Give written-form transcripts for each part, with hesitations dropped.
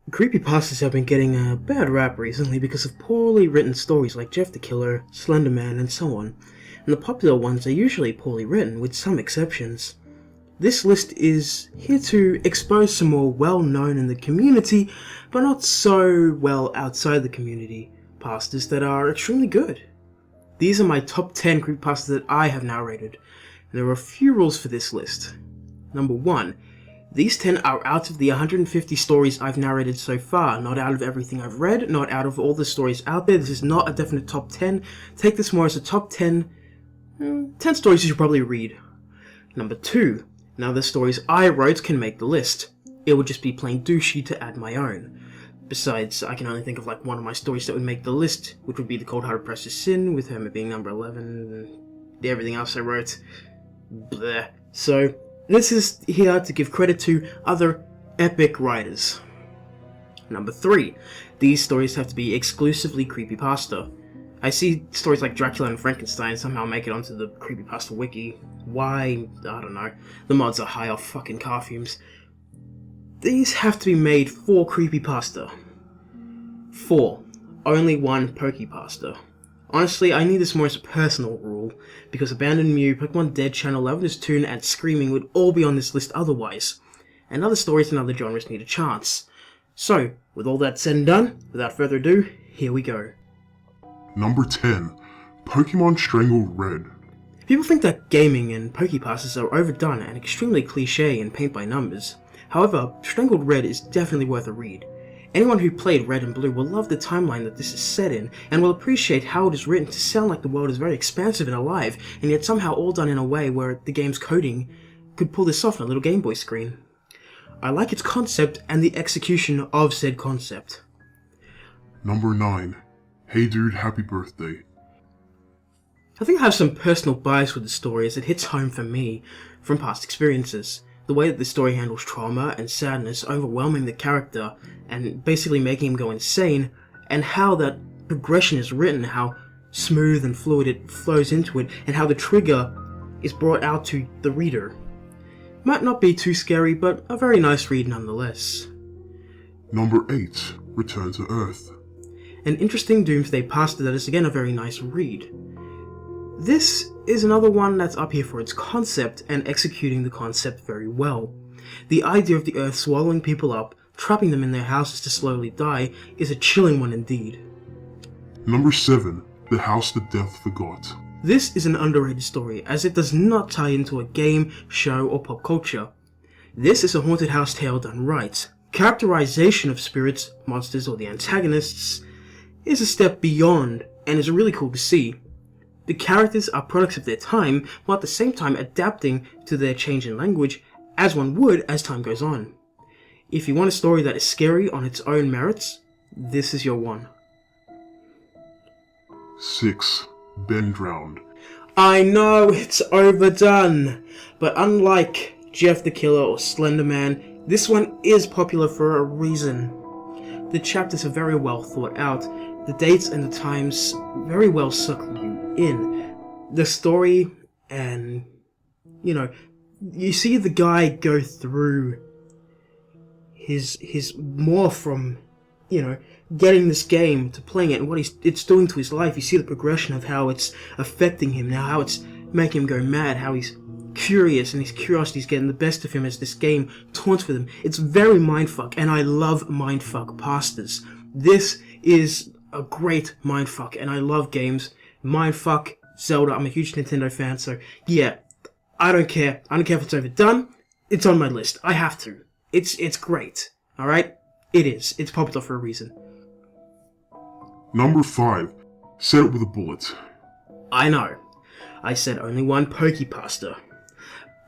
Creepypastas have been getting a bad rap recently because of poorly written stories like Jeff the Killer, Slender Man, and so on, and the popular ones are usually poorly written, with some exceptions. This list is here to expose some more well-known in the community, but not so well outside the community, pastas that are extremely good. These are my top 10 creepypastas that I have narrated. There are a few rules for this list. Number 1. These 10 are out of the 150 stories I've narrated so far, not out of everything I've read, not out of all the stories out there. This is not a definite top 10. Take this more as a top 10 stories you should probably read. Number 2. None of the stories I wrote can make the list. It would just be plain douchey to add my own. Besides, I can only think of one of my stories that would make the list, which would be The Cold Hearted Precious Sin, with Hermit being number 11, and everything else I wrote. Bleh. So, this is here to give credit to other epic writers. Number 3. These stories have to be exclusively creepypasta. I see stories like Dracula and Frankenstein somehow make it onto the creepypasta wiki. Why? I don't know. The mods are high off fucking car fumes. These have to be made for creepypasta. 4. Only one Pokepasta. Honestly, I need this more as a personal rule, because Abandoned Mew, Pokemon Dead, Channel 11 is Toon, and Screaming would all be on this list otherwise, and other stories and other genres need a chance. So, with all that said and done, without further ado, here we go. Number 10. Pokemon Strangled Red. People think that gaming and Pokepastas are overdone and extremely cliche and paint by numbers. However, Strangled Red is definitely worth a read. Anyone who played Red and Blue will love the timeline that this is set in, and will appreciate how it is written to sound like the world is very expansive and alive, and yet somehow all done in a way where the game's coding could pull this off on a little Game Boy screen. I like its concept and the execution of said concept. Number 9. Hey Dude, Happy Birthday. I think I have some personal bias with the story as it hits home for me from past experiences. The way that the story handles trauma and sadness overwhelming the character and basically making him go insane, and how that progression is written, how smooth and fluid it flows into it, and how the trigger is brought out to the reader. Might not be too scary, but a very nice read nonetheless. Number 8. Return to Earth. An interesting Doomsday pasta that is again a very nice read. This is another one that's up here for its concept and executing the concept very well. The idea of the Earth swallowing people up, trapping them in their houses to slowly die, is a chilling one indeed. Number 7. The House that Death Forgot. This is an underrated story, as it does not tie into a game, show, or pop culture. This is a haunted house tale done right. Characterization of spirits, monsters, or the antagonists is a step beyond, and is really cool to see. The characters are products of their time, while at the same time adapting to their change in language, as one would as time goes on. If you want a story that is scary on its own merits, this is your one. 6. Ben Drowned. I know it's overdone, but unlike Jeff the Killer or Slender Man, this one is popular for a reason. The chapters are very well thought out, the dates and the times very well suck you in. The story and, you see the guy go through his more from, getting this game to playing it and what it's doing to his life. You see the progression of how it's affecting him now, how it's making him go mad, how he's curious and his curiosity's getting the best of him as this game taunts with him. It's very mindfuck, and I love mindfuck pastas. This is a great mindfuck, and I love games. Mindfuck, Zelda, I'm a huge Nintendo fan, so yeah, I don't care. I don't care if it's overdone. It's on my list. I have to. It's great. Alright? It is. It's popular for a reason. Number 5. Set It With a Bullet. I know. I said only one Pokepasta.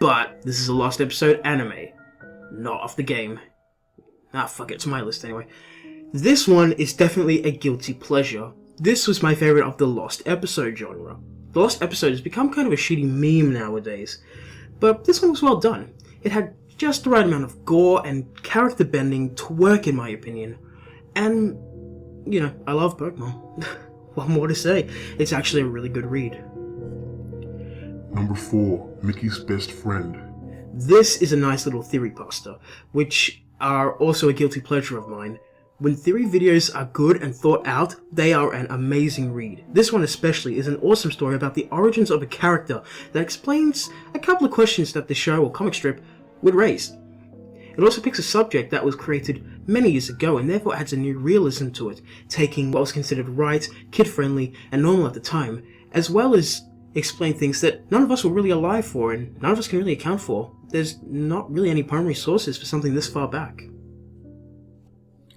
But this is a Lost Episode anime. Not off the game. Fuck it, it's on my list anyway. This one is definitely a guilty pleasure. This was my favorite of the Lost Episode genre. The Lost Episode has become kind of a shitty meme nowadays, but this one was well done. It had just the right amount of gore and character bending to work, in my opinion. And, I love Pokemon. What more to say? It's actually a really good read. Number 4. Mickey's Best Friend. This is a nice little theory pasta, which are also a guilty pleasure of mine. When theory videos are good and thought out, they are an amazing read. This one especially is an awesome story about the origins of a character that explains a couple of questions that the show or comic strip would raise. It also picks a subject that was created many years ago and therefore adds a new realism to it, taking what was considered right, kid-friendly, and normal at the time, as well as explain things that none of us were really alive for and none of us can really account for. There's not really any primary sources for something this far back.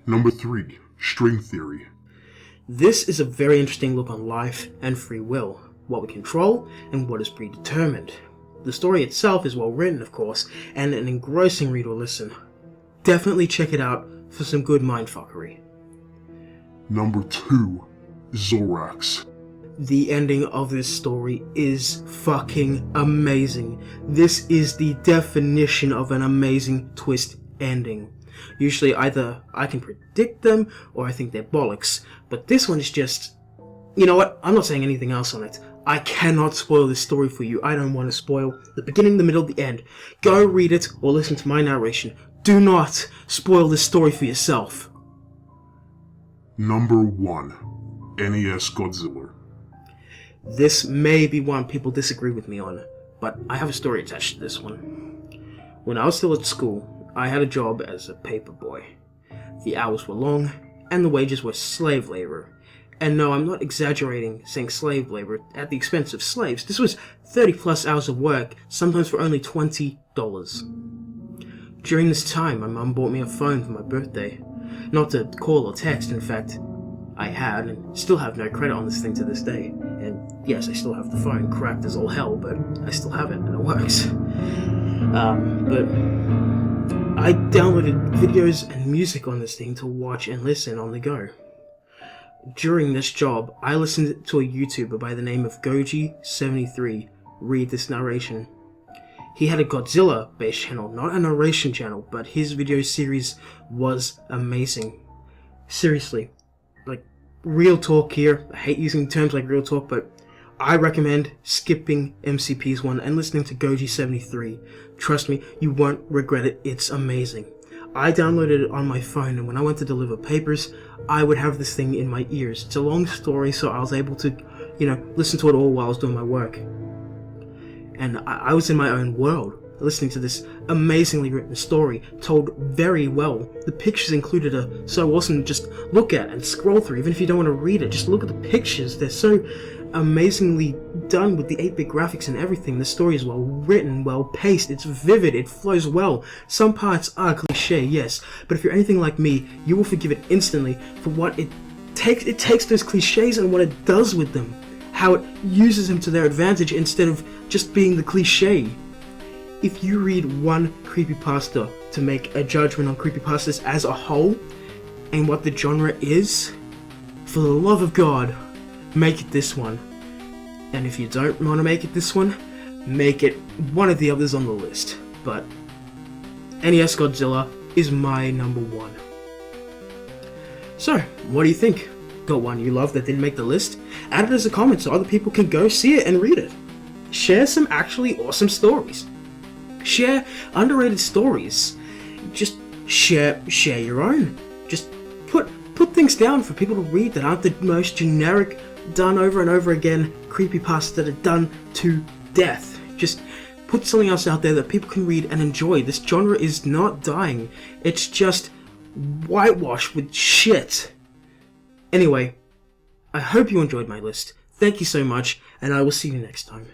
Number 3. String theory. This is a very interesting look on life and free will, what we control and what is predetermined. The story itself is well written, of course, and an engrossing read or listen. Definitely check it out for some good mindfuckery. Number 2. Zorax. The ending of this story is fucking amazing. This is the definition of an amazing twist ending. Usually either I can predict them or I think they're bollocks, but this one is just... You know what? I'm not saying anything else on it. I cannot spoil this story for you. I don't want to spoil the beginning, the middle, the end. Go read it or listen to my narration. Do not spoil this story for yourself. Number 1. NES Godzilla. This may be one people disagree with me on, but I have a story attached to this one. When I was still at school, I had a job as a paper boy. The hours were long, and the wages were slave labor. And no, I'm not exaggerating saying slave labor at the expense of slaves. This was 30 plus hours of work, sometimes for only $20. During this time, my mum bought me a phone for my birthday. Not to call or text, in fact, I had and still have no credit on this thing to this day. And yes, I still have the phone, cracked as all hell, but I still have it and it works. But I downloaded videos and music on this thing to watch and listen on the go. During this job, I listened to a YouTuber by the name of Goji73 read this narration. He had a Godzilla-based channel, not a narration channel, but his video series was amazing. Seriously, like, real talk here. I hate using terms like real talk, but I recommend skipping MCP's one and listening to Goji73. Trust me, you won't regret it. It's amazing. I downloaded it on my phone, and when I went to deliver papers, I would have this thing in my ears. It's a long story, so I was able to, listen to it all while I was doing my work. And I was in my own world, listening to this amazingly written story, told very well. The pictures included are so awesome to just look at and scroll through, even if you don't want to read it. Just look at the pictures. They're so amazingly done with the 8-bit graphics and everything. The story is well written, well paced, it's vivid, it flows well. Some parts are cliche, yes, but if you're anything like me, you will forgive it instantly for what it takes. It takes those cliches and what it does with them, how it uses them to their advantage instead of just being the cliche. If you read one creepypasta to make a judgment on creepypastas as a whole and what the genre is, for the love of God, make it this one. And if you don't want to make it this one, make it one of the others on the list. But NES Godzilla is my number 1. So, what do you think? Got one you love that didn't make the list? Add it as a comment so other people can go see it and read it. Share some actually awesome stories. Share underrated stories. Just share your own. Just put things down for people to read that aren't the most generic, done over and over again creepypastas that are done to death. Just put something else out there that people can read and enjoy. This genre is not dying. It's just whitewashed with shit. Anyway, I hope you enjoyed my list. Thank you so much, and I will see you next time.